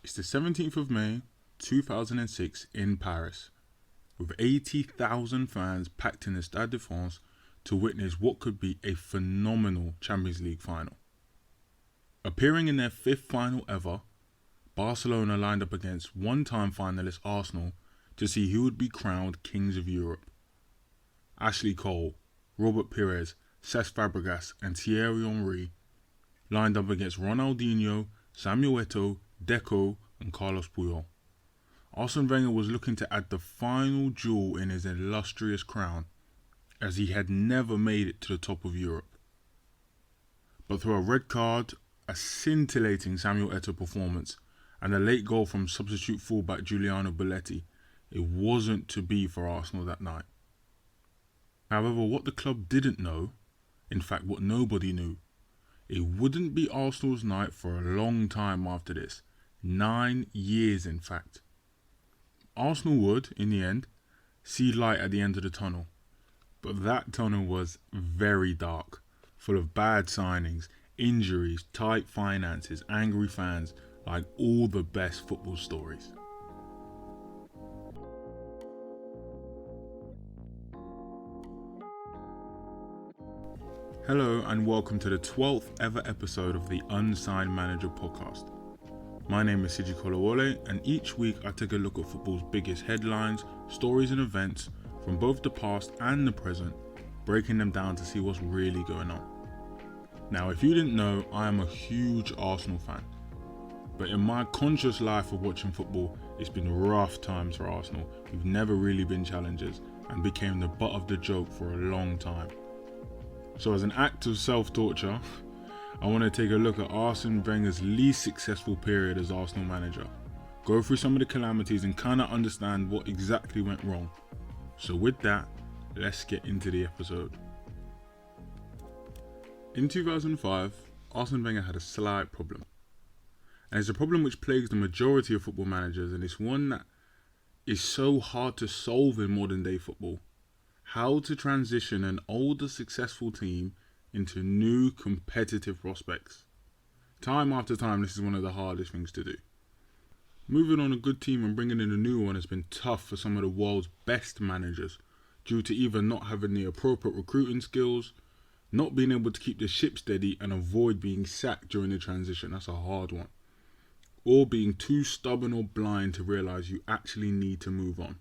It's the 17th of May, 2006 in Paris, with 80,000 fans packed in the Stade de France to witness what could be a phenomenal Champions League final. Appearing in their fifth final ever, Barcelona lined up against one-time finalist Arsenal to see who would be crowned Kings of Europe. Ashley Cole, Robert Pires, Cesc Fabregas and Thierry Henry lined up against Ronaldinho, Samuel Eto'o, Deco and Carlos Puyol. Arsene Wenger was looking to add the final jewel in his illustrious crown, as he had never made it to the top of Europe. But through a red card, a scintillating Samuel Eto'o performance and a late goal from substitute fullback Giuliano Belletti, it wasn't to be for Arsenal that night. However, what the club didn't know, in fact what nobody knew, it wouldn't be Arsenal's night for a long time after this. 9 years in fact. Arsenal would, in the end, see light at the end of the tunnel. But that tunnel was very dark, full of bad signings, injuries, tight finances, angry fans, like all the best football stories. Hello and welcome to the 12th ever episode of the Unsigned Manager podcast. My name is Siji Kolawole, and each week I take a look at football's biggest headlines, stories and events from both the past and the present, breaking them down to see what's really going on. Now, if you didn't know, I am a huge Arsenal fan. But in my conscious life of watching football, it's been rough times for Arsenal. We've never really been challengers and became the butt of the joke for a long time. So as an act of self-torture, I want to take a look at Arsene Wenger's least successful period as Arsenal manager, go through some of the calamities and kind of understand what exactly went wrong. So with that, let's get into the episode. In 2005, Arsene Wenger had a slight problem. And it's a problem which plagues the majority of football managers, and it's one that is so hard to solve in modern day football. How to transition an older successful team into new competitive prospects. Time after time, this is one of the hardest things to do. Moving on a good team and bringing in a new one has been tough for some of the world's best managers, due to either not having the appropriate recruiting skills, not being able to keep the ship steady and avoid being sacked during the transition, that's a hard one, or being too stubborn or blind to realise you actually need to move on.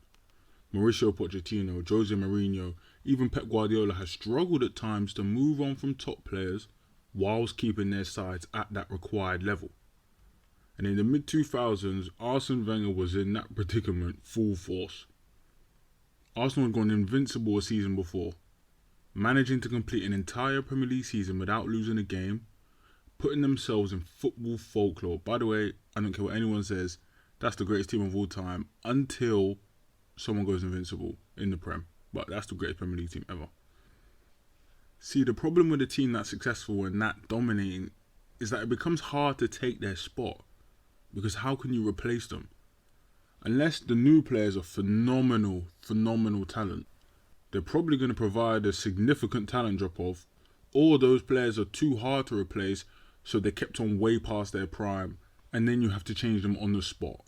Mauricio Pochettino, Jose Mourinho, even Pep Guardiola has struggled at times to move on from top players whilst keeping their sides at that required level. And in the mid-2000s, Arsene Wenger was in that predicament full force. Arsenal had gone invincible a season before, managing to complete an entire Premier League season without losing a game, putting themselves in football folklore. By the way, I don't care what anyone says, that's the greatest team of all time until someone goes invincible in the Prem. But that's the greatest Premier League team ever. See, the problem with a team that's successful and that dominating is that it becomes hard to take their spot. Because how can you replace them? Unless the new players are phenomenal talent, they're probably going to provide a significant talent drop-off, or those players are too hard to replace, so they're kept on way past their prime, and then you have to change them on the spot.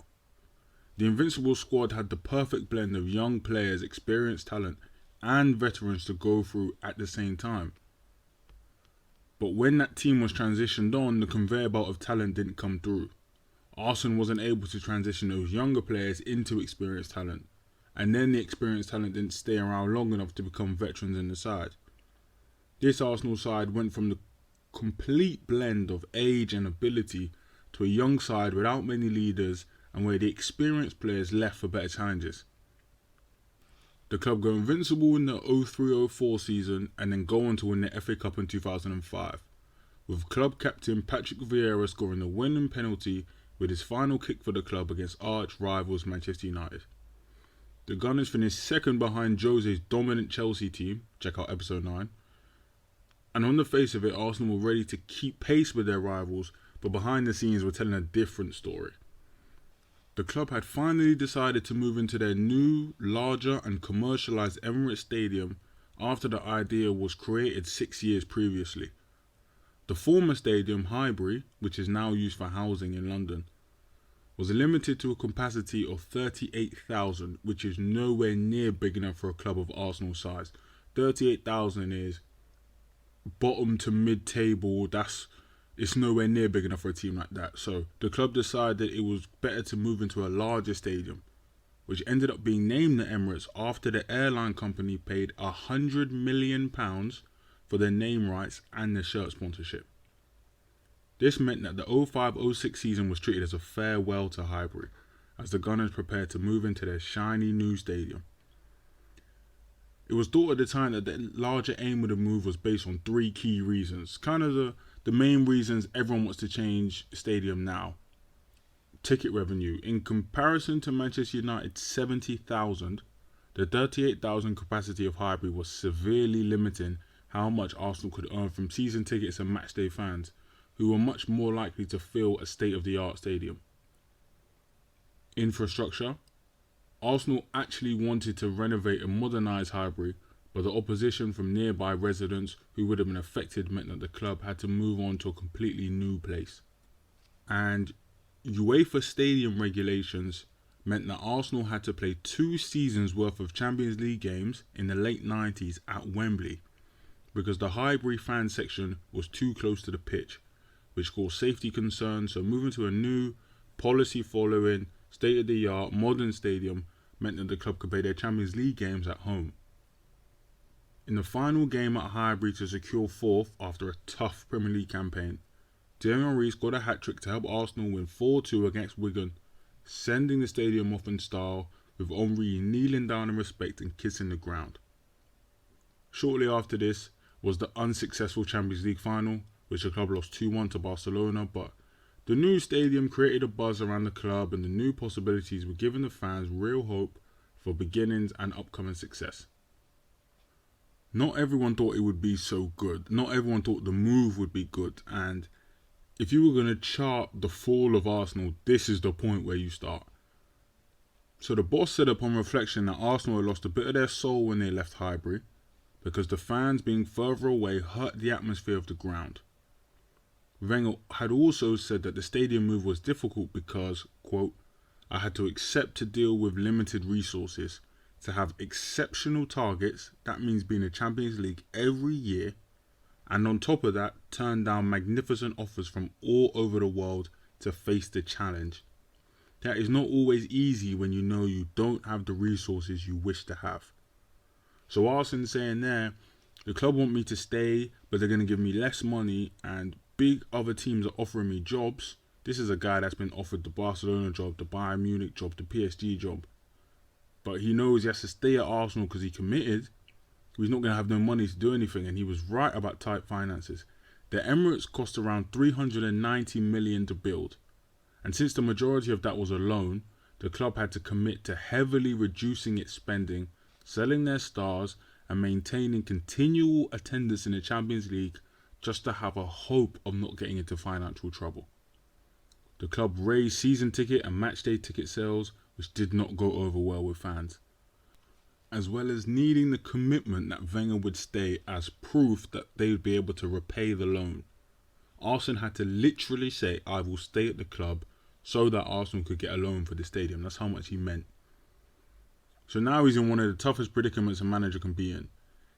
The Invincibles squad had the perfect blend of young players, experienced talent, and veterans to go through at the same time. But when that team was transitioned on, the conveyor belt of talent didn't come through. Arsene wasn't able to transition those younger players into experienced talent, and then the experienced talent didn't stay around long enough to become veterans in the side. This Arsenal side went from the complete blend of age and ability to a young side without many leaders, and where the experienced players left for better challenges. The club go invincible in the 03-04 season and then go on to win the FA Cup in 2005, with club captain Patrick Vieira scoring the winning penalty with his final kick for the club against arch rivals Manchester United. The Gunners finished second behind Jose's dominant Chelsea team, check out episode 9, and on the face of it, Arsenal were ready to keep pace with their rivals, but behind the scenes were telling a different story. The club had finally decided to move into their new, larger and commercialised Emirates Stadium after the idea was created 6 years previously. The former stadium, Highbury, which is now used for housing in London, was limited to a capacity of 38,000, which is nowhere near big enough for a club of Arsenal size. 38,000 is bottom to mid-table. It's nowhere near big enough for a team like that. So the club decided it was better to move into a larger stadium, which ended up being named the Emirates after the airline company paid £100 million for their name rights and the shirt sponsorship. This meant that the 05-06 season was treated as a farewell to Highbury, as the Gunners prepared to move into their shiny new stadium. It was thought at the time that the larger aim of the move was based on three key reasons. Kind of the main reasons everyone wants to change stadium now. Ticket revenue. In comparison to Manchester United's 70,000, the 38,000 capacity of Highbury was severely limiting how much Arsenal could earn from season tickets and matchday fans, who were much more likely to fill a state-of-the-art stadium. Infrastructure. Arsenal actually wanted to renovate and modernise Highbury, but the opposition from nearby residents who would have been affected meant that the club had to move on to a completely new place. And UEFA Stadium regulations meant that Arsenal had to play 2 seasons worth of Champions League games in the late 90s at Wembley, because the Highbury fan section was too close to the pitch, which caused safety concerns. So moving to a new, policy-following, state-of-the-art, modern stadium meant that the club could play their Champions League games at home. In the final game at Highbury to secure 4th after a tough Premier League campaign, Thierry Henry scored a hat-trick to help Arsenal win 4-2 against Wigan, sending the stadium off in style, with Henry kneeling down in respect and kissing the ground. Shortly after this was the unsuccessful Champions League final, which the club lost 2-1 to Barcelona, but the new stadium created a buzz around the club, and the new possibilities were giving the fans real hope for beginnings and upcoming success. Not everyone thought it would be so good. Not everyone thought the move would be good, and if you were going to chart the fall of Arsenal, this is the point where you start. So the boss said upon reflection that Arsenal had lost a bit of their soul when they left Highbury, because the fans being further away hurt the atmosphere of the ground. Wenger had also said that the stadium move was difficult because, quote, I had to accept to deal with limited resources, to have exceptional targets, that means being in Champions League every year, and on top of that, turn down magnificent offers from all over the world to face the challenge. That is not always easy when you know you don't have the resources you wish to have. So Arsene saying there, the club want me to stay, but they're going to give me less money, and big other teams are offering me jobs. This is a guy that's been offered the Barcelona job, the Bayern Munich job, the PSG job. But he knows he has to stay at Arsenal because he committed. He's not going to have no money to do anything, and he was right about tight finances. The Emirates cost around 390 million to build, and since the majority of that was a loan, the club had to commit to heavily reducing its spending, selling their stars, and maintaining continual attendance in the Champions League just to have a hope of not getting into financial trouble. The club raised season ticket and matchday ticket sales, which did not go over well with fans, as well as needing the commitment that Wenger would stay as proof that they would be able to repay the loan. Arsene had to literally say, I will stay at the club, so that Arsenal could get a loan for the stadium. That's how much he meant. So now he's in one of the toughest predicaments a manager can be in.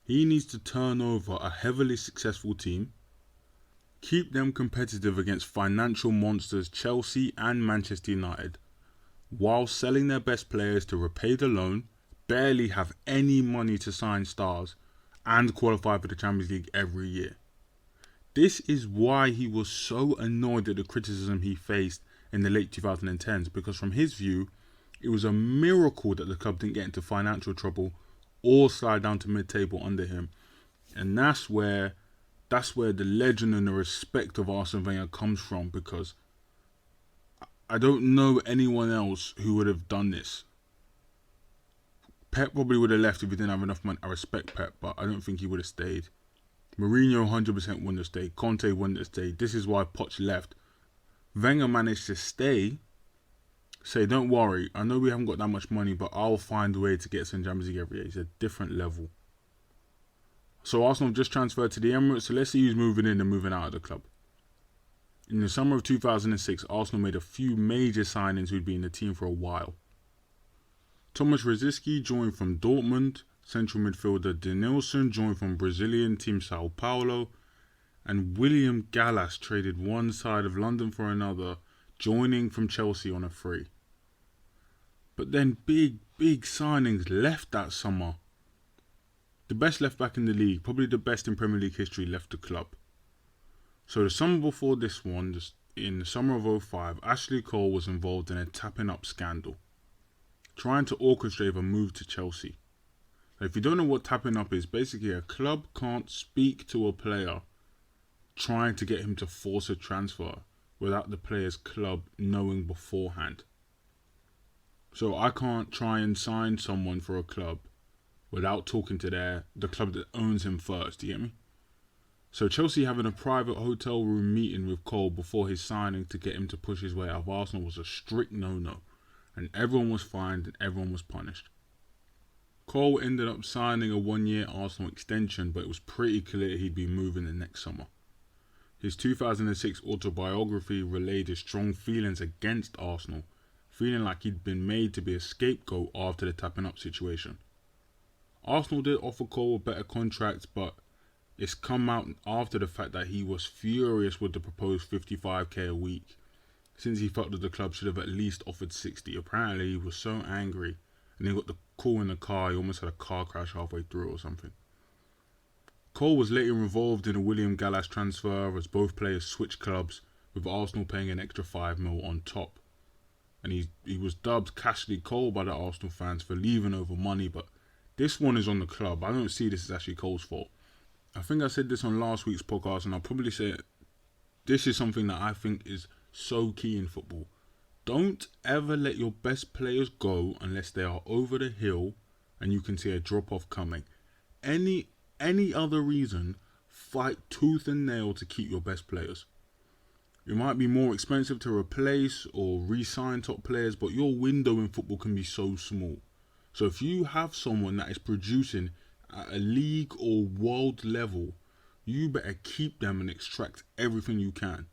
He needs to turn over a heavily successful team, keep them competitive against financial monsters Chelsea and Manchester United, while selling their best players to repay the loan, barely have any money to sign stars, and qualify for the Champions League every year. This is why he was so annoyed at the criticism he faced in the late 2010s, because from his view, it was a miracle that the club didn't get into financial trouble or slide down to mid-table under him. And that's where the legend and the respect of Arsene Wenger comes from, because I don't know anyone else who would have done this. Pep probably would have left if he didn't have enough money. I respect Pep, but I don't think he would have stayed. Mourinho 100% wouldn't have stayed. Conte wouldn't have stayed. This is why Poch left. Wenger managed to stay, say, don't worry, I know we haven't got that much money, but I'll find a way to get some Champions League every year. It's a different level. So Arsenal have just transferred to the Emirates, so let's see who's moving in and moving out of the club. In the summer of 2006, Arsenal made a few major signings who'd been in the team for a while. Thomas Rosicky joined from Dortmund, central midfielder Denilson joined from Brazilian team Sao Paulo, and William Gallas traded one side of London for another, joining from Chelsea on a free. But then big signings left that summer. The best left back in the league, probably the best in Premier League history, left the club. So the summer before this one, in the summer of 2005, Ashley Cole was involved in a tapping up scandal, trying to orchestrate a move to Chelsea. Now, if you don't know what tapping up is, basically a club can't speak to a player trying to get him to force a transfer without the player's club knowing beforehand. So I can't try and sign someone for a club without talking to the club that owns him first, do you get me? So Chelsea having a private hotel room meeting with Cole before his signing to get him to push his way out of Arsenal was a strict no-no, and everyone was fined and everyone was punished. Cole ended up signing a 1-year Arsenal extension, but it was pretty clear he'd be moving the next summer. His 2006 autobiography relayed his strong feelings against Arsenal, feeling like he'd been made to be a scapegoat after the tapping up situation. Arsenal did offer Cole a better contract, but it's come out after the fact that he was furious with the proposed 55k a week, since he felt that the club should have at least offered 60. Apparently he was so angry, and he got the call in the car, he almost had a car crash halfway through or something. Cole was later involved in a William Gallas transfer as both players switched clubs, with Arsenal paying an extra $5 million on top. And he was dubbed Cashly Cole by the Arsenal fans for leaving over money, but this one is on the club. I don't see this as actually Cole's fault. I think I said this on last week's podcast, and I'll probably say it. This is something that I think is so key in football. Don't ever let your best players go unless they are over the hill and you can see a drop-off coming. Any other reason, fight tooth and nail to keep your best players. It might be more expensive to replace or re-sign top players, but your window in football can be so small. So if you have someone that is producing at a league or world level, you better keep them and extract everything you can.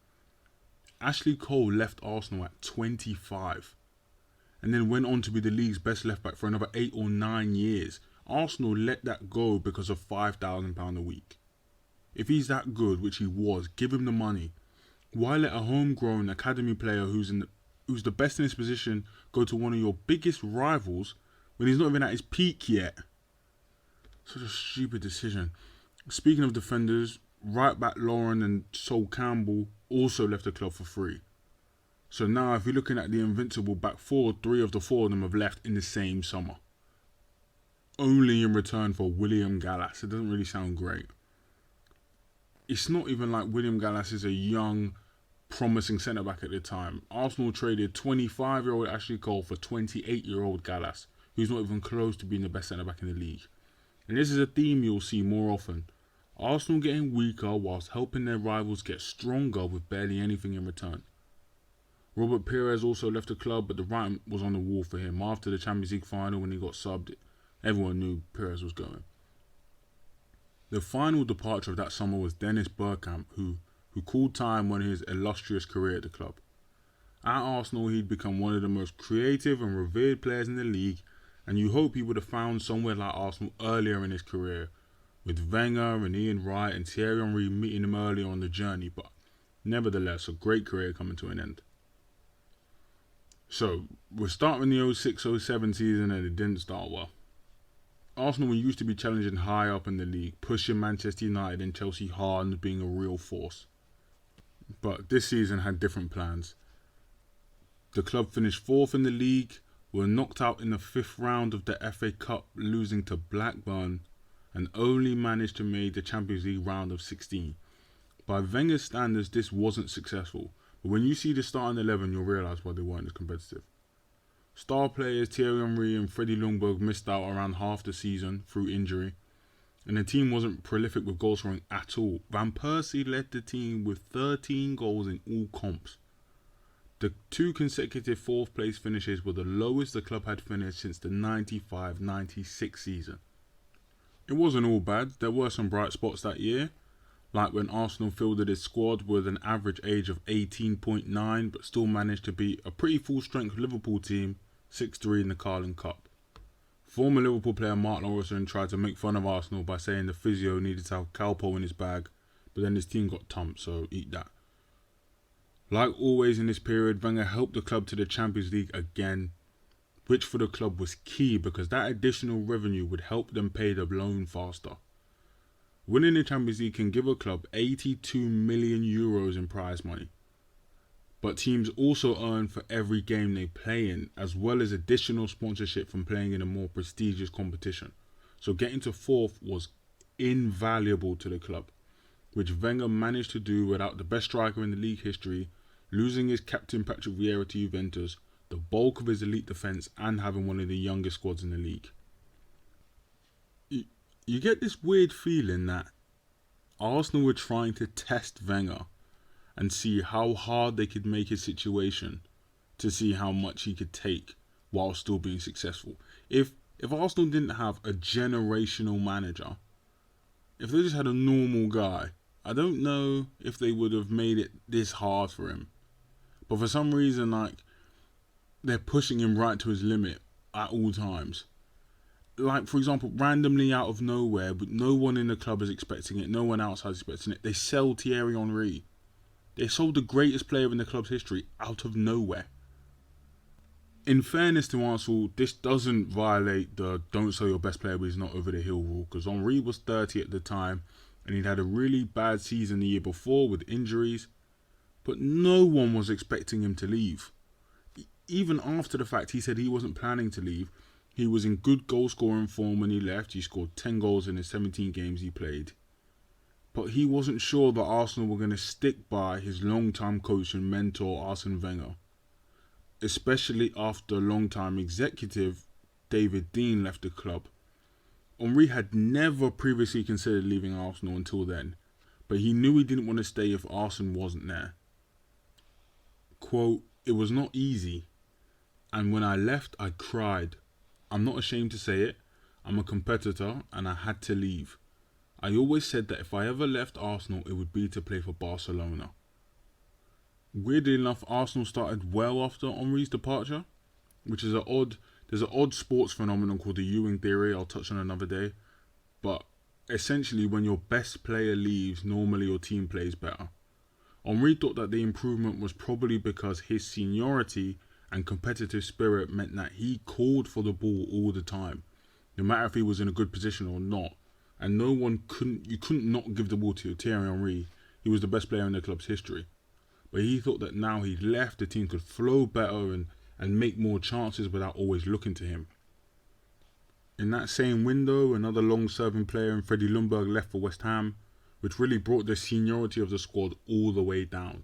Ashley Cole left Arsenal at 25 and then went on to be the league's best left back for another 8 or 9 years. Arsenal let that go because of £5,000 a week. If he's that good, which he was, give him the money. Why let a homegrown academy player who's the best in his position go to one of your biggest rivals when he's not even at his peak yet? Such a stupid decision. Speaking of defenders, right back Lauren and Sol Campbell also left the club for free. So now if you're looking at the Invincible back four, 3 of the 4 of them have left in the same summer. Only in return for William Gallas. It doesn't really sound great. It's not even like William Gallas is a young, promising centre-back at the time. Arsenal traded 25-year-old Ashley Cole for 28-year-old Gallas, who's not even close to being the best centre-back in the league. And this is a theme you'll see more often. Arsenal getting weaker whilst helping their rivals get stronger with barely anything in return. Robert Pires also left the club, but the writing was on the wall for him. After the Champions League final when he got subbed, everyone knew Pires was going. The final departure of that summer was Dennis Bergkamp, who called time on his illustrious career at the club. At Arsenal, he'd become one of the most creative and revered players in the league, and you hope he would have found somewhere like Arsenal earlier in his career, with Wenger and Ian Wright and Thierry Henry meeting him earlier on the journey, but nevertheless, a great career coming to an end. So, we're starting the 06-07 season and it didn't start well. Arsenal used to be challenging high up in the league, pushing Manchester United and Chelsea hard and being a real force. But this season had different plans. The club finished 4th in the league, were knocked out in the 5th round of the FA Cup, losing to Blackburn, and only managed to make the Champions League round of 16. By Wenger's standards, this wasn't successful, but when you see the starting 11, you'll realise why they weren't as competitive. Star players Thierry Henry and Freddie Ljungberg missed out around half the season through injury, and the team wasn't prolific with goal scoring at all. Van Persie led the team with 13 goals in all comps. The 2 consecutive 4th place finishes were the lowest the club had finished since the 95-96 season. It wasn't all bad, there were some bright spots that year. like when Arsenal fielded its squad with an average age of 18.9 but still managed to beat a pretty full-strength Liverpool team 6-3 in the Carling Cup. Former Liverpool player Mark Lawrenson tried to make fun of Arsenal by saying the physio needed to have Calpo in his bag, but then his team got thumped, so eat that. Like always in this period, Wenger helped the club to the Champions League again, which for the club was key because that additional revenue would help them pay the loan faster. Winning the Champions League can give a club 82 million euros in prize money. But teams also earn for every game they play in, as well as additional sponsorship from playing in a more prestigious competition. So getting to fourth was invaluable to the club, which Wenger managed to do without the best striker in the league history, losing his captain Patrick Vieira to Juventus, the bulk of his elite defence, and having one of the youngest squads in the league. You get this weird feeling that Arsenal were trying to test Wenger and see how hard they could make his situation to see how much he could take while still being successful. If Arsenal didn't have a generational manager, if they just had a normal guy, I don't know if they would have made it this hard for him. But for some reason, like, they're pushing him right to his limit at all times. Like, for example, randomly out of nowhere, but no one in the club is expecting it, no one outside is expecting it, they sell Thierry Henry. They sold the greatest player in the club's history out of nowhere. In fairness to Arsenal, this doesn't violate the don't sell your best player but he's not over the hill rule, because Henry was 30 at the time and he'd had a really bad season the year before with injuries, but no one was expecting him to leave. Even after the fact he said he wasn't planning to leave, he was in good goal scoring form when he left. He scored 10 goals in the 17 games he played. But he wasn't sure that Arsenal were going to stick by his long-time coach and mentor Arsene Wenger, especially after long-time executive David Dein left the club. Henry had never previously considered leaving Arsenal until then, but he knew he didn't want to stay if Arsene wasn't there. Quote, "It was not easy, and when I left I cried. I'm not ashamed to say it. I'm a competitor and I had to leave. I always said that if I ever left Arsenal, it would be to play for Barcelona." Weirdly enough, Arsenal started well after Henry's departure, which is there's an odd sports phenomenon called the Ewing theory I'll touch on another day. But essentially, when your best player leaves, normally your team plays better. Henry thought that the improvement was probably because his seniority and competitive spirit meant that he called for the ball all the time, no matter if he was in a good position or not. And you couldn't not give the ball to Thierry Henry. He was the best player in the club's history. But he thought that now he'd left, the team could flow better and make more chances without always looking to him. In that same window, another long-serving player in Freddie Ljungberg left for West Ham, which really brought the seniority of the squad all the way down.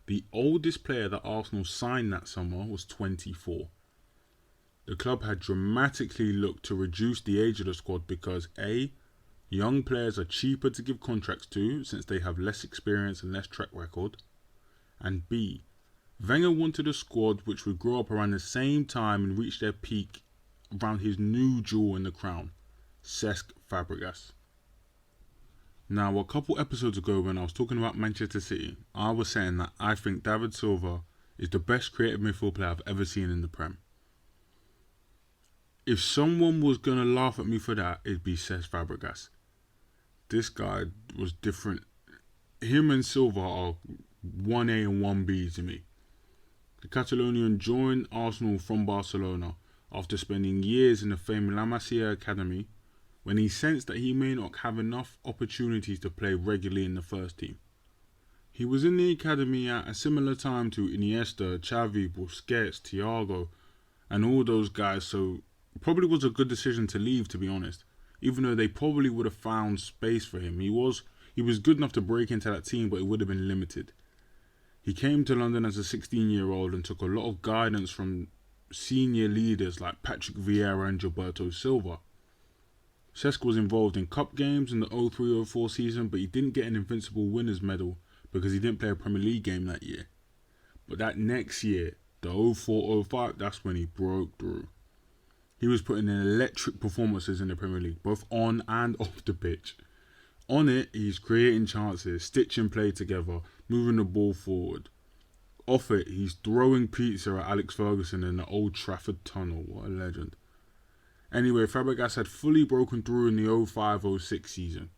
The oldest player that Arsenal signed that summer was 24. The club had dramatically looked to reduce the age of the squad because A, young players are cheaper to give contracts to since they have less experience and less track record, and B, Wenger wanted a squad which would grow up around the same time and reach their peak around his new jewel in the crown, Cesc Fabregas. Now, a couple episodes ago when I was talking about Manchester City, I was saying that I think David Silva is the best creative midfield player I've ever seen in the Prem. If someone was going to laugh at me for that, it'd be Cesc Fabregas. This guy was different. Him and Silva are 1A and 1B to me. The Catalonian joined Arsenal from Barcelona after spending years in the famed La Masia Academy, when he sensed that he may not have enough opportunities to play regularly in the first team. He was in the academy at a similar time to Iniesta, Xavi, Busquets, Thiago, and all those guys, so it probably was a good decision to leave, to be honest, even though they probably would have found space for him. He was good enough to break into that team, but it would have been limited. He came to London as a 16-year-old and took a lot of guidance from senior leaders like Patrick Vieira and Gilberto Silva. Cesc was involved in cup games in the 03-04 season, but he didn't get an Invincible winners medal because he didn't play a Premier League game that year. But that next year, the 04-05, that's when he broke through. He was putting in electric performances in the Premier League, both on and off the pitch. On it, he's creating chances, stitching play together, moving the ball forward. Off it, he's throwing pizza at Alex Ferguson in the Old Trafford tunnel. What a legend. Anyway, Fabregas had fully broken through in the 05-06 season,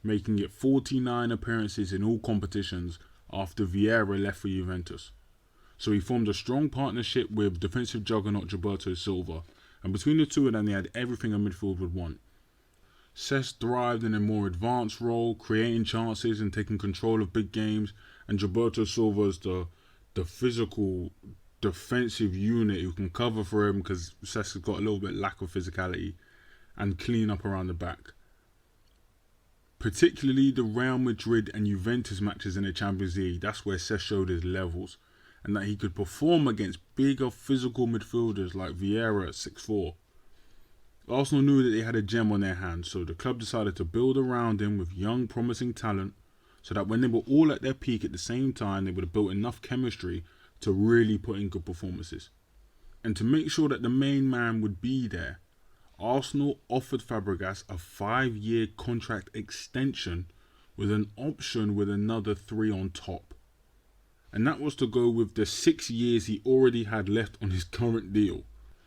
making it 49 appearances in all competitions after Vieira left for Juventus. So he formed a strong partnership with defensive juggernaut Gilberto Silva, and between the two of them they had everything a midfield would want. Cesc thrived in a more advanced role, creating chances and taking control of big games, and Gilberto Silva's the physical defensive unit who can cover for him because Cesc has got a little bit lack of physicality and clean up around the back. Particularly the Real Madrid and Juventus matches in the Champions League, that's where Cesc showed his levels and that he could perform against bigger physical midfielders like Vieira at 6'4". Arsenal knew that they had a gem on their hands, so the club decided to build around him with young promising talent so that when they were all at their peak at the same time, they would have built enough chemistry to really put in good performances. And to make sure that the main man would be there, Arsenal offered Fabregas a 5-year contract extension with an option with another 3 on top. And that was to go with the 6 years he already had left on his current deal.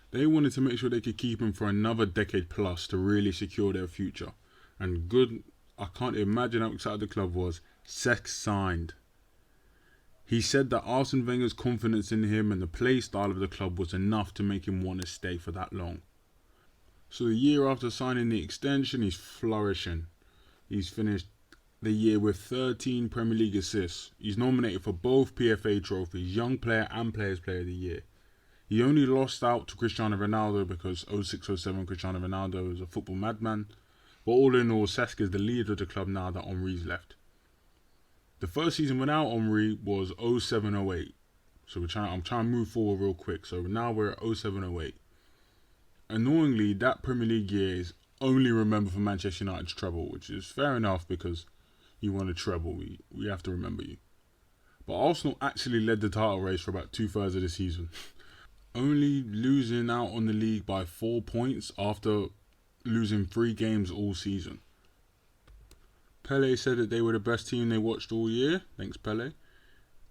They wanted to make sure they could keep him for another decade plus to really secure their future. And good, I can't imagine how excited the club was. Cesc signed. He said that Arsene Wenger's confidence in him and the play style of the club was enough to make him want to stay for that long. So the year after signing the extension, he's flourishing. He's finished the year with 13 Premier League assists. He's nominated for both PFA trophies, Young Player and Players Player of the Year. He only lost out to Cristiano Ronaldo because 06-07 Cristiano Ronaldo is a football madman. But all in all, Cesc is the leader of the club now that Henry's left. The first season without Henry was 07-08. So I'm trying to move forward real quick. So now we're at 07-08. Annoyingly, that Premier League year is only remembered for Manchester United's treble, which is fair enough because you won a treble. We have to remember you. But Arsenal actually led the title race for about 2/3 of the season. Only losing out on the league by 4 points after losing 3 games all season. Pele said that they were the best team they watched all year. Thanks, Pele.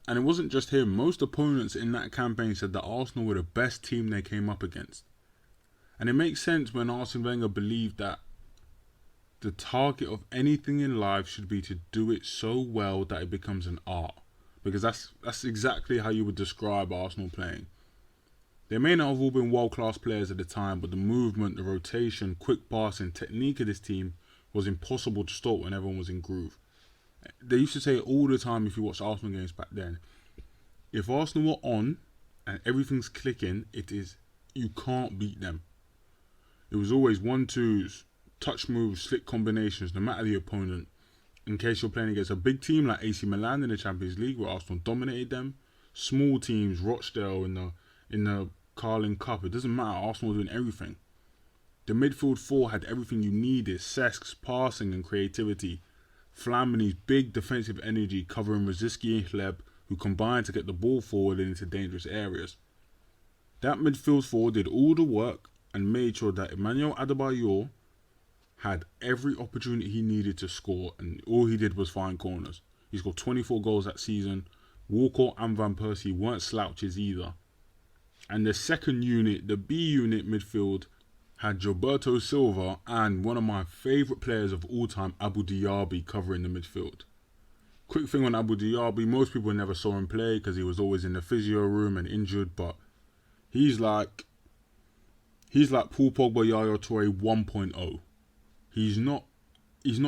And it wasn't just him. Most opponents in that campaign said that Arsenal were the best team they came up against. And it makes sense when Arsene Wenger believed that the target of anything in life should be to do it so well that it becomes an art. Because that's exactly how you would describe Arsenal playing. They may not have all been world-class players at the time, but the movement, the rotation, quick passing, technique of this team was impossible to stop when everyone was in groove. They used to say it all the time if you watched Arsenal games back then. If Arsenal were on and everything's clicking, you can't beat them. It was always 1-2s, touch moves, slick combinations, no matter the opponent. In case you're playing against a big team like AC Milan in the Champions League, where Arsenal dominated them, small teams, Rochdale in the Carling Cup, it doesn't matter. Arsenal were doing everything. The midfield 4 had everything you needed: Cesk's passing and creativity, Flamini's big defensive energy covering Rosicky and Hleb, who combined to get the ball forward and into dangerous areas. That midfield 4 did all the work and made sure that Emmanuel Adebayor had every opportunity he needed to score, and all he did was find corners. He scored 24 goals that season. Walcott and Van Persie weren't slouches either. And the second unit, the B unit midfield, had Gilberto Silva and one of my favourite players of all time, Abu Diaby, covering the midfield. Quick thing on Abu Diaby, most people never saw him play because he was always in the physio room and injured, but he's like Paul Pogba, Yaya Toure 1.0. He's not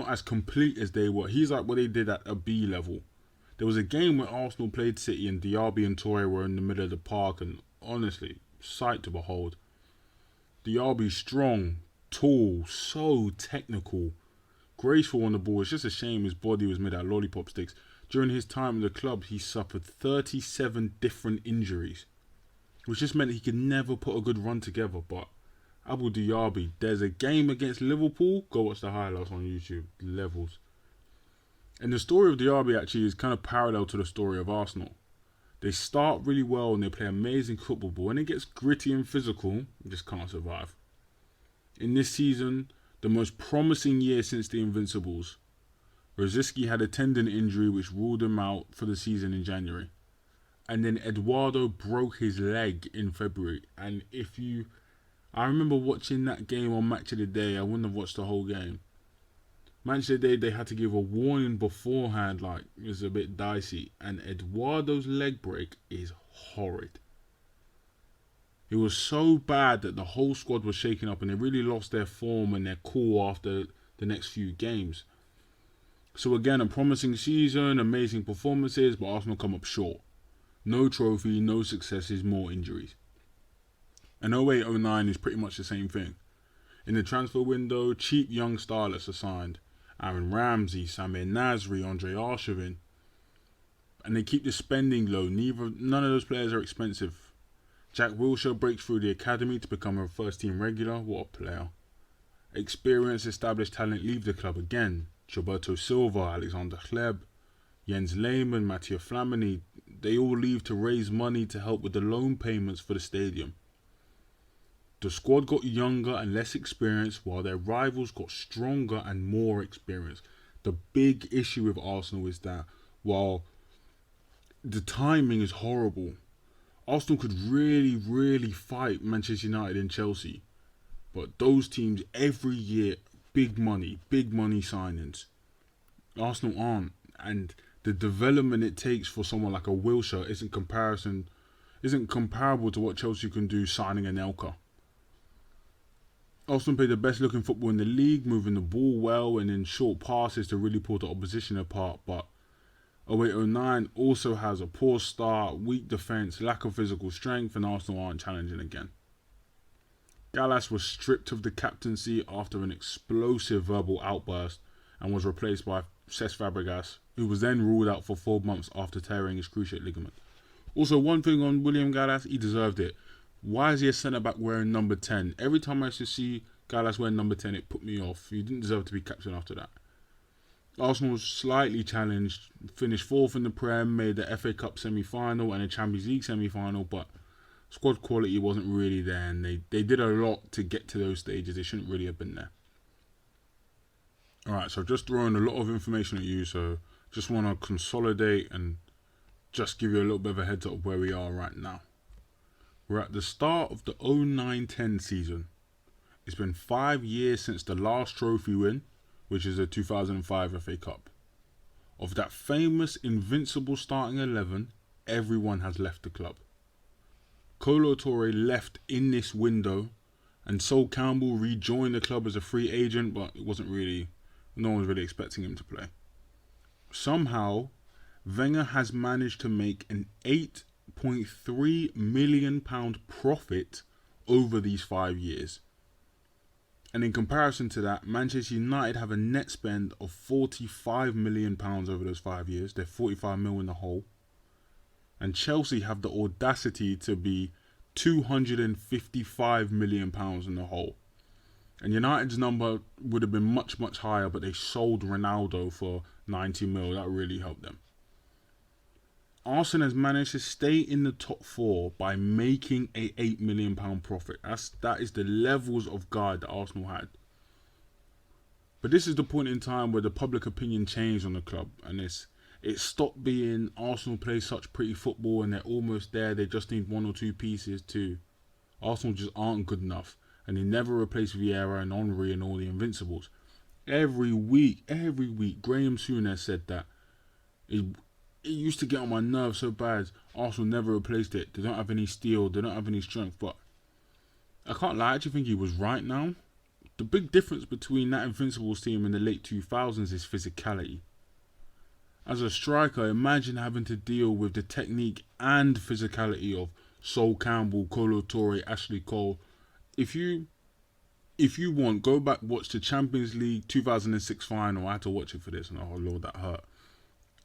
as complete as they were. He's like what they did at a B level. There was a game where Arsenal played City and Diaby and Toure were in the middle of the park, and honestly, sight to behold. Diaby strong, tall, so technical, graceful on the ball. It's just a shame his body was made out of lollipop sticks. During his time in the club, he suffered 37 different injuries, which just meant he could never put a good run together. But Abu Diaby, there's a game against Liverpool. Go watch the highlights on YouTube. Levels. And the story of Diaby actually is kind of parallel to the story of Arsenal. They start really well and they play amazing football, but when it gets gritty and physical, you just can't survive. In this season, the most promising year since the Invincibles, Rosicky had a tendon injury which ruled him out for the season in January. And then Eduardo broke his leg in February. And I remember watching that game on Match of the Day. I wouldn't have watched the whole game. Match of the Day, they had to give a warning beforehand, like it was a bit dicey. And Eduardo's leg break is horrid. It was so bad that the whole squad was shaken up and they really lost their form and their cool after the next few games. So again, a promising season, amazing performances, but Arsenal come up short. No trophy, no successes, more injuries. And 08-09 is pretty much the same thing. In the transfer window, cheap young starlets are signed. Aaron Ramsey, Samir Nasri, Andre Arshavin. And they keep the spending low. None of those players are expensive. Jack Wilshere breaks through the academy to become a first team regular. What a player. Experienced, established talent leave the club again. Gilberto Silva, Alexander Hleb, Jens Lehmann, Mathieu Flamini, they all leave to raise money to help with the loan payments for the stadium. The squad got younger and less experienced while their rivals got stronger and more experienced. The big issue with Arsenal is that while the timing is horrible, Arsenal could really fight Manchester United and Chelsea. But those teams every year, big money signings. Arsenal aren't, and the development it takes for someone like a Wilshere isn't comparable to what Chelsea can do signing Anelka. Arsenal play the best looking football in the league, moving the ball well and in short passes to really pull the opposition apart, but 08-09 also has a poor start, weak defence, lack of physical strength, and Arsenal aren't challenging again. Gallas was stripped of the captaincy after an explosive verbal outburst and was replaced by Cesc Fabregas, who was then ruled out for 4 months after tearing his cruciate ligament. Also, one thing on William Gallas, he deserved it. Why is he a centre-back wearing number 10? Every time I used to see Gallas wearing number 10, it put me off. He didn't deserve to be captain after that. Arsenal was slightly challenged, finished 4th in the Prem, made the FA Cup semi-final and a Champions League semi-final, but squad quality wasn't really there, and they did a lot to get to those stages. They shouldn't really have been there. Alright, so I've just thrown a lot of information at you, so just want to consolidate and just give you a little bit of a heads up of where we are right now. We're at the start of the 09-10 season. It's been 5 years since the last trophy win, which is the 2005 FA Cup. Of that famous Invincibles starting 11, everyone has left the club. Kolo Touré left in this window, and Sol Campbell rejoined the club as a free agent, but no one was really expecting him to play. Somehow, Wenger has managed to make an £8.3 million profit over these 5 years. And in comparison to that, Manchester United have a net spend of £45 million over those 5 years. They're 45 mil in the hole. And Chelsea have the audacity to be £255 million in the hole. And United's number would have been much higher, but they sold Ronaldo for 90 mil. That really helped them. Arsenal has managed to stay in the top 4 by making a £8 million profit. That is the levels of guard that Arsenal had. But this is the point in time where the public opinion changed on the club, and it stopped being Arsenal play such pretty football and they're almost there, they just need 1 or 2 pieces to Arsenal just aren't good enough, and they never replace Vieira and Henry and all the Invincibles. Every week, Graham Souness said that it used to get on my nerves so bad. Arsenal never replaced it. They don't have any steel, they don't have any strength, but I can't lie, I actually think he was right now. The big difference between that Invincibles team in the late 2000s is physicality. As a striker, imagine having to deal with the technique and physicality of Sol Campbell, Kolo Touré, Ashley Cole. If you want, go back, watch the Champions League 2006 final. I had to watch it for this, and oh lord, that hurt.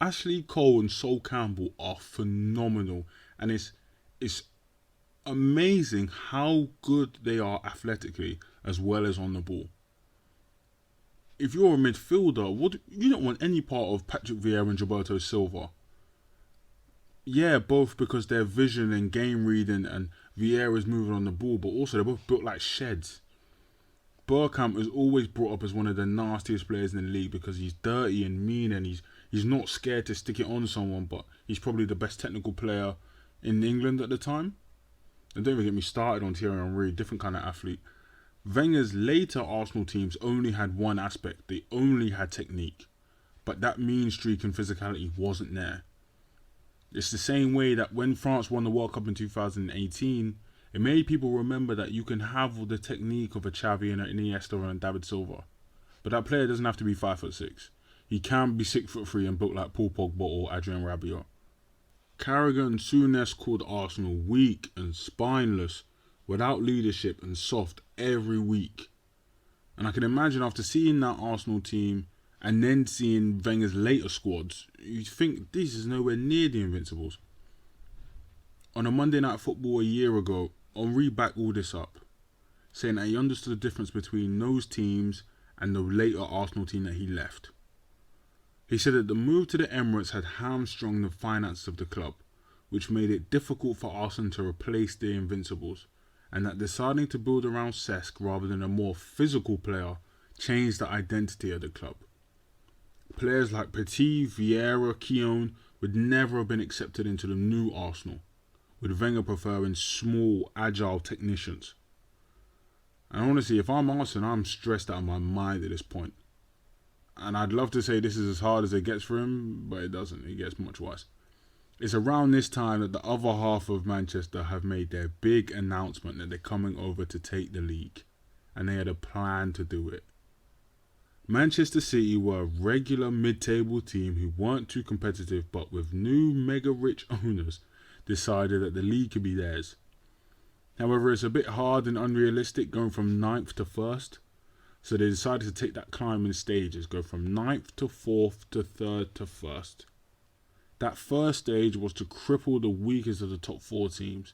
Ashley Cole and Sol Campbell are phenomenal, and it's amazing how good they are athletically as well as on the ball. If you're a midfielder, you don't want any part of Patrick Vieira and Gilberto Silva. Yeah, both because their vision and game reading and Vieira's moving on the ball, but also they're both built like sheds. Bergkamp is always brought up as one of the nastiest players in the league because he's dirty and mean, and he's not scared to stick it on someone, but he's probably the best technical player in England at the time. And don't even get me started on Thierry Henry, different kind of athlete. Wenger's later Arsenal teams only had one aspect. They only had technique. But that mean streak and physicality wasn't there. It's the same way that when France won the World Cup in 2018, it made people remember that you can have all the technique of a Xavi and an Iniesta and David Silva. But that player doesn't have to be 5'6". He can be 6'3" and built like Paul Pogba or Adrien Rabiot. Carragher and Souness called Arsenal weak and spineless, without leadership and soft every week. And I can imagine after seeing that Arsenal team and then seeing Wenger's later squads, you think this is nowhere near the Invincibles. On a Monday Night Football a year ago, Henry backed all this up, saying that he understood the difference between those teams and the later Arsenal team that he left. He said that the move to the Emirates had hamstrung the finances of the club, which made it difficult for Arsenal to replace the Invincibles, and that deciding to build around Cesc rather than a more physical player changed the identity of the club. Players like Petit, Vieira, Keown would never have been accepted into the new Arsenal, with Wenger preferring small, agile technicians. And honestly, if I'm Arsenal, I'm stressed out of my mind at this point. And I'd love to say this is as hard as it gets for him, but it doesn't. It gets much worse. It's around this time that the other half of Manchester have made their big announcement that they're coming over to take the league, and they had a plan to do it. Manchester City were a regular mid-table team who weren't too competitive, but with new mega-rich owners, decided that the league could be theirs. However, it's a bit hard and unrealistic going from 9th to 1st, so they decided to take that climb in stages, go from 9th to 4th to 3rd to 1st. That first stage was to cripple the weakest of the top 4 teams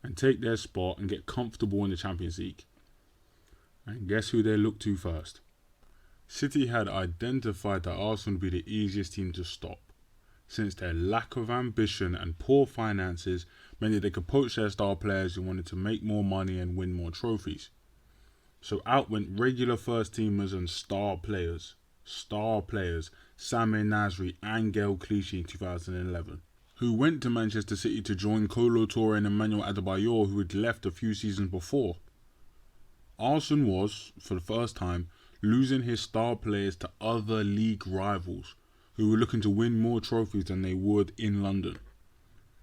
and take their spot and get comfortable in the Champions League. And guess who they looked to first? City had identified that Arsenal would be the easiest team to stop, since their lack of ambition and poor finances meant that they could poach their star players who wanted to make more money and win more trophies. So out went regular first teamers and star players, Samir Nasri and Gael Clichy in 2011, who went to Manchester City to join Kolo Touré and Emmanuel Adebayor, who had left a few seasons before. Arsenal was, for the first time, losing his star players to other league rivals who were looking to win more trophies than they would in London.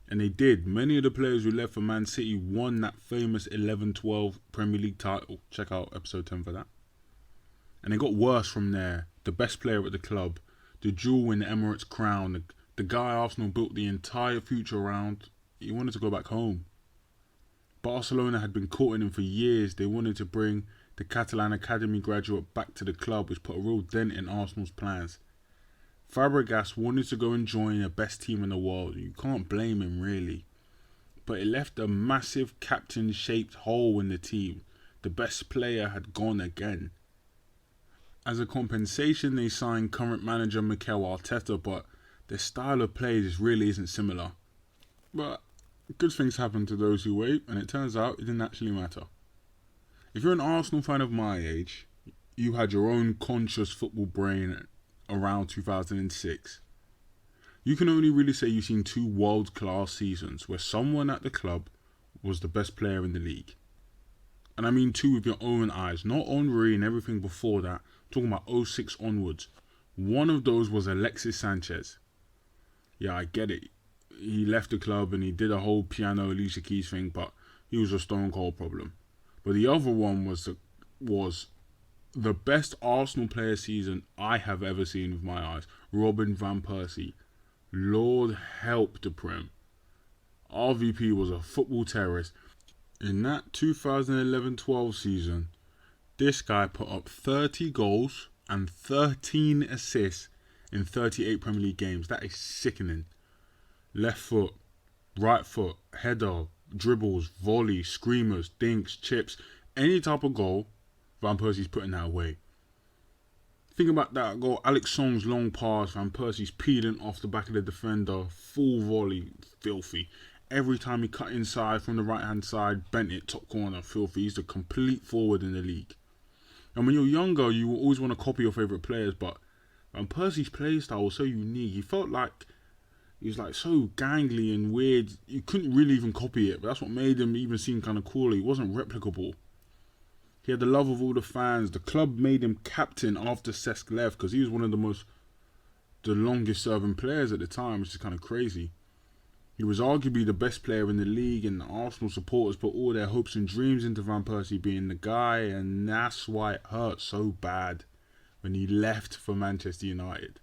And they did. Many of the players who left for Man City won that famous 11-12 Premier League title. Check out episode 10 for that. And it got worse from there. The best player at the club, the jewel in the Emirates crown, the guy Arsenal built the entire future around, he wanted to go back home. Barcelona had been courting him for years. They wanted to bring the Catalan Academy graduate back to the club, which put a real dent in Arsenal's plans. Fabregas wanted to go and join the best team in the world. You can't blame him, really. But it left a massive captain-shaped hole in the team. The best player had gone again. As a compensation, they signed current manager Mikel Arteta, but their style of play just really isn't similar. But good things happen to those who wait, and it turns out it didn't actually matter. If you're an Arsenal fan of my age, you had your own conscious football brain around 2006. You can only really say you've seen 2 world-class seasons where someone at the club was the best player in the league. And I mean 2 with your own eyes, not Henry and everything before that. I'm talking about 06 onwards. One of those was Alexis Sanchez. Yeah, I get it. He left the club and he did a whole piano Alicia Keys thing, but he was a stone cold problem. But the other one was the best Arsenal player season I have ever seen with my eyes. Robin van Persie. Lord help the Prem. RVP was a football terrorist. In that 2011-12 season, this guy put up 30 goals and 13 assists in 38 Premier League games. That is sickening. Left foot, right foot, header, dribbles, volley, screamers, dinks, chips, any type of goal, Van Persie's putting that away. Think about that goal, Alex Song's long pass, Van Persie's peeling off the back of the defender, full volley, filthy. Every time he cut inside from the right hand side, bent it top corner, filthy. He's the complete forward in the league. And when you're younger, you will always want to copy your favourite players, but Percy's play style was so unique. He felt like he was like so gangly and weird. You couldn't really even copy it, but that's what made him even seem kind of cooler. He wasn't replicable. He had the love of all the fans. The club made him captain after Cesc left because he was one of the longest serving players at the time, which is kind of crazy. He was arguably the best player in the league, and Arsenal supporters put all their hopes and dreams into Van Persie being the guy, and that's why it hurt so bad when he left for Manchester United,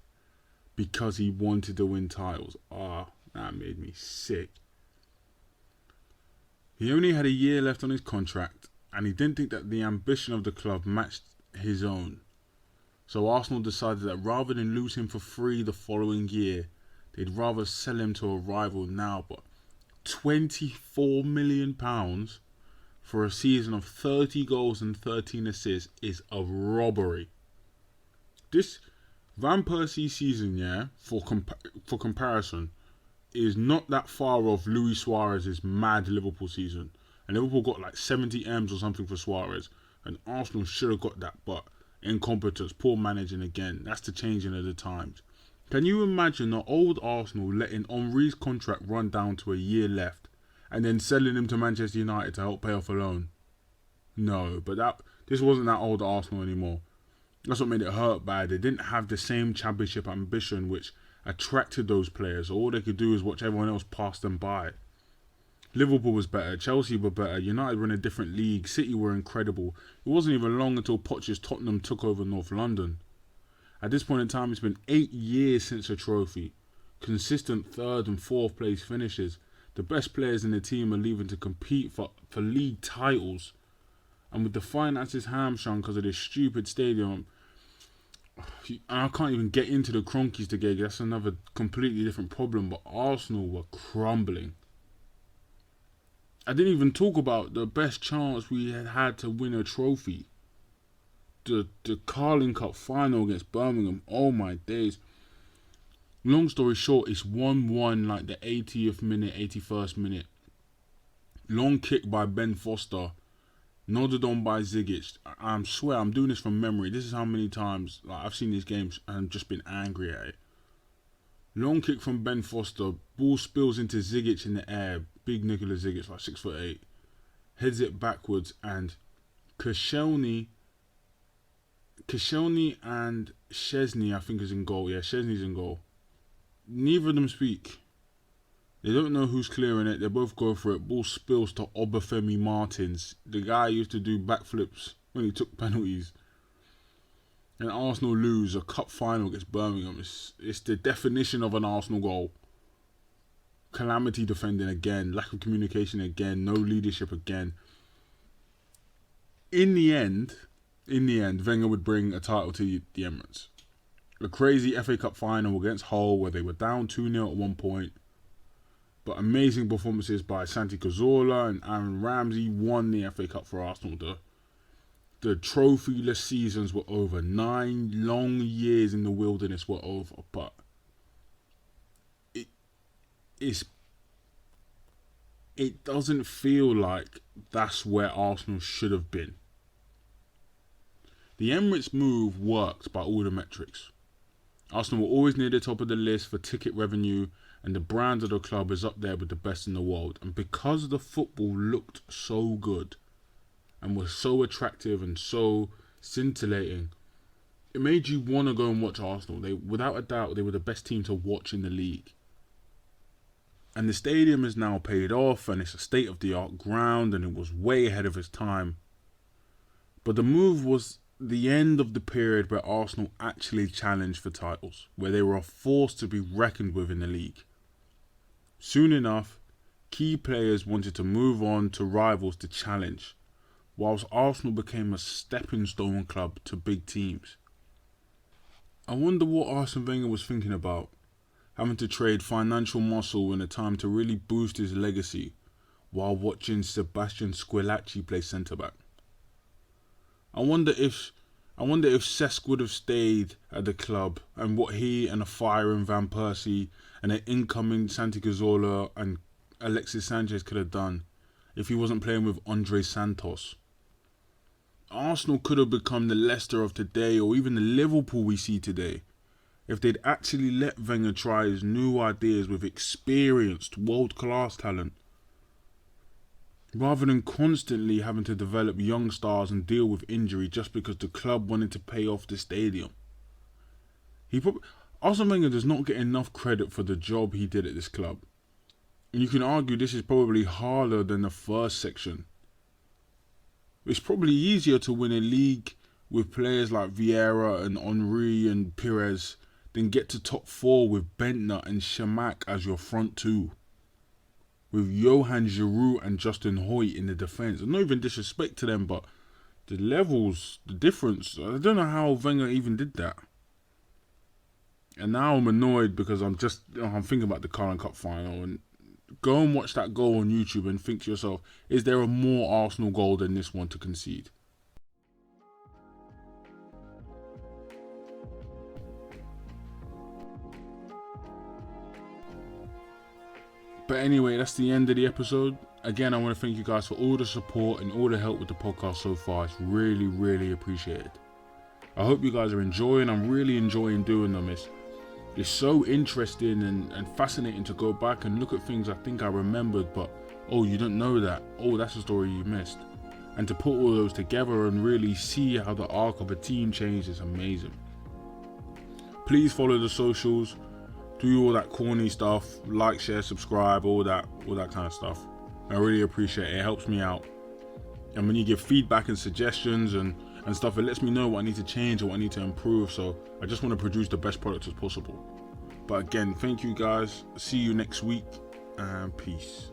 because he wanted to win titles. That made me sick. He only had a year left on his contract, and he didn't think that the ambition of the club matched his own. So Arsenal decided that rather than lose him for free the following year, they'd rather sell him to a rival now. But £24 million for a season of 30 goals and 13 assists is a robbery. This Van Persie season, for comparison, is not that far off Luis Suarez's mad Liverpool season. And Liverpool got like 70 M's or something for Suarez, and Arsenal should have got that, but incompetence, poor managing again. That's the changing of the times. Can you imagine the old Arsenal letting Henry's contract run down to a year left and then selling him to Manchester United to help pay off a loan? No, but this wasn't that old Arsenal anymore. That's what made it hurt bad. They didn't have the same championship ambition which attracted those players. All they could do is watch everyone else pass them by. Liverpool was better, Chelsea were better, United were in a different league, City were incredible. It wasn't even long until Poch's Tottenham took over North London. At this point in time, it's been 8 years since a trophy. Consistent third and fourth place finishes. The best players in the team are leaving to compete for league titles. And with the finances hamstrung because of this stupid stadium, and I can't even get into the Cronkies together, that's another completely different problem, but Arsenal were crumbling. I didn't even talk about the best chance we had to win a trophy. The Carling Cup final against Birmingham. Oh my days. Long story short, it's 1-1 like the 80th minute, 81st minute. Long kick by Ben Foster. Nodded on by Zigic. I swear I'm doing this from memory. This is how many times I've seen these games and just been angry at it. Long kick from Ben Foster. Ball spills into Zigic in the air. Big Nikola Zigic, like 6'8". Heads it backwards, and Koscielny and Szczesny, I think, is in goal. Yeah, Szczesny's in goal. Neither of them speak. They don't know who's clearing it. They both go for it. Ball spills to Obafemi Martins. The guy used to do backflips when he took penalties. And Arsenal lose a cup final against Birmingham. It's the definition of an Arsenal goal. Calamity defending again. Lack of communication again. No leadership again. In the end, Wenger would bring a title to the Emirates. A crazy FA Cup final against Hull where they were down 2-0 at one point. But amazing performances by Santi Cazorla and Aaron Ramsey won the FA Cup for Arsenal. The trophyless seasons were over. 9 long years in the wilderness were over. But it doesn't feel like that's where Arsenal should have been. The Emirates move worked by all the metrics. Arsenal were always near the top of the list for ticket revenue, and the brand of the club is up there with the best in the world. And because the football looked so good and was so attractive and so scintillating, it made you want to go and watch Arsenal. Without a doubt, they were the best team to watch in the league. And the stadium is now paid off, and it's a state-of-the-art ground, and it was way ahead of its time. But the move was the end of the period where Arsenal actually challenged for titles, where they were a force to be reckoned with in the league. Soon enough, key players wanted to move on to rivals to challenge, whilst Arsenal became a stepping stone club to big teams. I wonder what Arsene Wenger was thinking about, having to trade financial muscle in a time to really boost his legacy while watching Sebastian Squillaci play centre-back. I wonder if Cesc would have stayed at the club, and what he and a firing Van Persie and an incoming Santi Cazorla and Alexis Sanchez could have done if he wasn't playing with Andre Santos. Arsenal could have become the Leicester of today, or even the Liverpool we see today, if they'd actually let Wenger try his new ideas with experienced, world-class talent, rather than constantly having to develop young stars and deal with injury just because the club wanted to pay off the stadium. Arsene Wenger does not get enough credit for the job he did at this club. And you can argue this is probably harder than the first section. It's probably easier to win a league with players like Vieira and Henry and Pires than get to top 4 with Bentner and Shamak as your front two, with Johan Giroud and Justin Hoyt in the defence. And no even disrespect to them, but the levels, the difference, I don't know how Wenger even did that. And now I'm annoyed because I'm thinking about the Carling Cup final, and go and watch that goal on YouTube and think to yourself, is there a more Arsenal goal than this one to concede? But anyway, that's the end of the episode. Again, I want to thank you guys for all the support and all the help with the podcast so far. It's really, really appreciated. I hope you guys are enjoying. I'm really enjoying doing them. It's so interesting and fascinating to go back and look at things I think I remembered, but oh, you don't know that. Oh, that's a story you missed. And to put all those together and really see how the arc of a team changed is amazing. Please follow the socials. Do all that corny stuff, like, share, subscribe, all that kind of stuff. I really appreciate it. It helps me out. And when you give feedback and suggestions and stuff, it lets me know what I need to change or what I need to improve. So I just want to produce the best product as possible. But again, thank you guys. See you next week and peace.